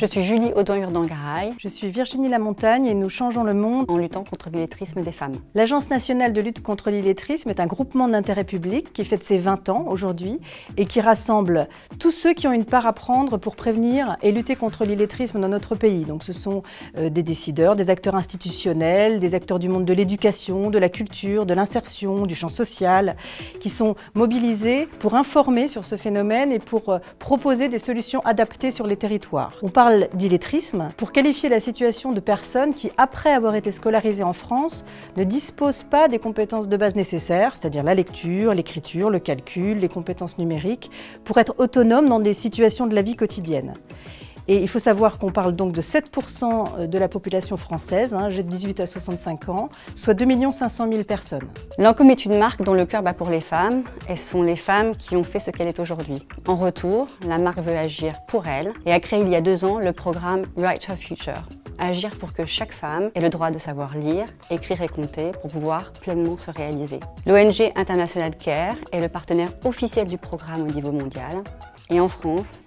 Je suis Julie Audouin-Urdangaray. Je suis Virginie Lamontagne et nous changeons le monde en luttant contre l'illettrisme des femmes. L'Agence nationale de lutte contre l'illettrisme est un groupement d'intérêt public qui fête ses 20 ans aujourd'hui et qui rassemble tous ceux qui ont une part à prendre pour prévenir et lutter contre l'illettrisme dans notre pays. Donc ce sont des décideurs, des acteurs institutionnels, des acteurs du monde de l'éducation, de la culture, de l'insertion, du champ social, qui sont mobilisés pour informer sur ce phénomène et pour proposer des solutions adaptées sur les territoires. On parle d'illettrisme pour qualifier la situation de personnes qui, après avoir été scolarisées en France, ne disposent pas des compétences de base nécessaires, c'est-à-dire la lecture, l'écriture, le calcul, les compétences numériques, pour être autonomes dans des situations de la vie quotidienne. Et il faut savoir qu'on parle donc de 7% de la population française, âgée de 18 à 65 ans, soit 2 500 000 personnes. Lancôme est une marque dont le cœur bat pour les femmes, et ce sont les femmes qui ont fait ce qu'elle est aujourd'hui. En retour, la marque veut agir pour elle et a créé il y a 2 ans le programme Write Her Future. Agir pour que chaque femme ait le droit de savoir lire, écrire et compter pour pouvoir pleinement se réaliser. L'ONG International Care est le partenaire officiel du programme au niveau mondial, et en France,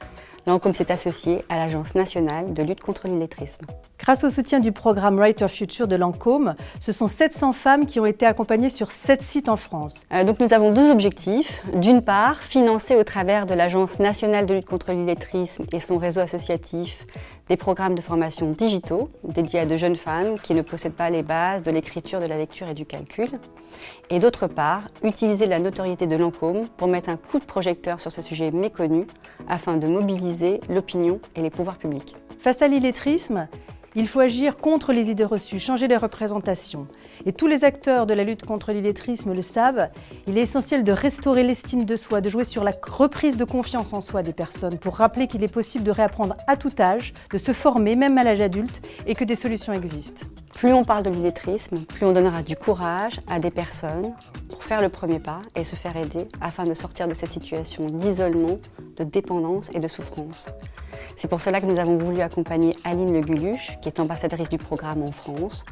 Lancôme s'est associé à l'Agence nationale de lutte contre l'illettrisme. Grâce au soutien du programme Write Her Future de Lancôme, ce sont 700 femmes qui ont été accompagnées sur 7 sites en France. Donc nous avons 2 objectifs. D'une part, financer au travers de l'Agence nationale de lutte contre l'illettrisme et son réseau associatif des programmes de formation digitaux dédiés à de jeunes femmes qui ne possèdent pas les bases de l'écriture, de la lecture et du calcul. Et d'autre part, utiliser la notoriété de Lancôme pour mettre un coup de projecteur sur ce sujet méconnu afin de mobiliser l'opinion et les pouvoirs publics. Face à l'illettrisme, il faut agir contre les idées reçues, changer les représentations. Et tous les acteurs de la lutte contre l'illettrisme le savent, il est essentiel de restaurer l'estime de soi, de jouer sur la reprise de confiance en soi des personnes pour rappeler qu'il est possible de réapprendre à tout âge, de se former même à l'âge adulte et que des solutions existent. Plus on parle de l'illettrisme, plus on donnera du courage à des personnes pour faire le premier pas et se faire aider afin de sortir de cette situation d'isolement, de dépendance et de souffrance. C'est pour cela que nous avons voulu accompagner Aline Le Guluche, qui est ambassadrice du programme en France,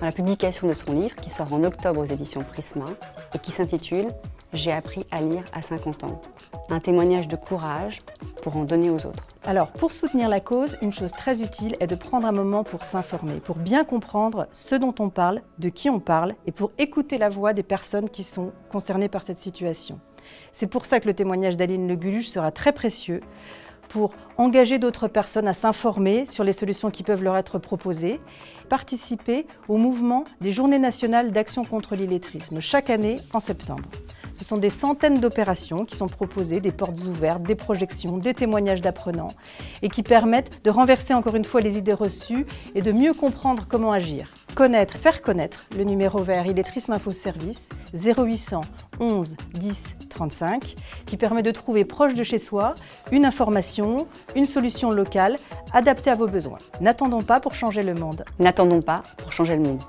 dans la publication de son livre qui sort en octobre aux éditions Prisma et qui s'intitule « J'ai appris à lire à 50 ans ». Un témoignage de courage pour en donner aux autres. Alors, pour soutenir la cause, une chose très utile est de prendre un moment pour s'informer, pour bien comprendre ce dont on parle, de qui on parle et pour écouter la voix des personnes qui sont concernées par cette situation. C'est pour ça que le témoignage d'Aline Le Guluche sera très précieux pour engager d'autres personnes à s'informer sur les solutions qui peuvent leur être proposées, participer au mouvement des Journées nationales d'action contre l'illettrisme, chaque année en septembre. Ce sont des centaines d'opérations qui sont proposées, des portes ouvertes, des projections, des témoignages d'apprenants et qui permettent de renverser encore une fois les idées reçues et de mieux comprendre comment agir. Connaître, faire connaître le numéro vert Illettrisme Info Service 0800 11 10 35 qui permet de trouver proche de chez soi une information, une solution locale adaptée à vos besoins. N'attendons pas pour changer le monde. N'attendons pas pour changer le monde.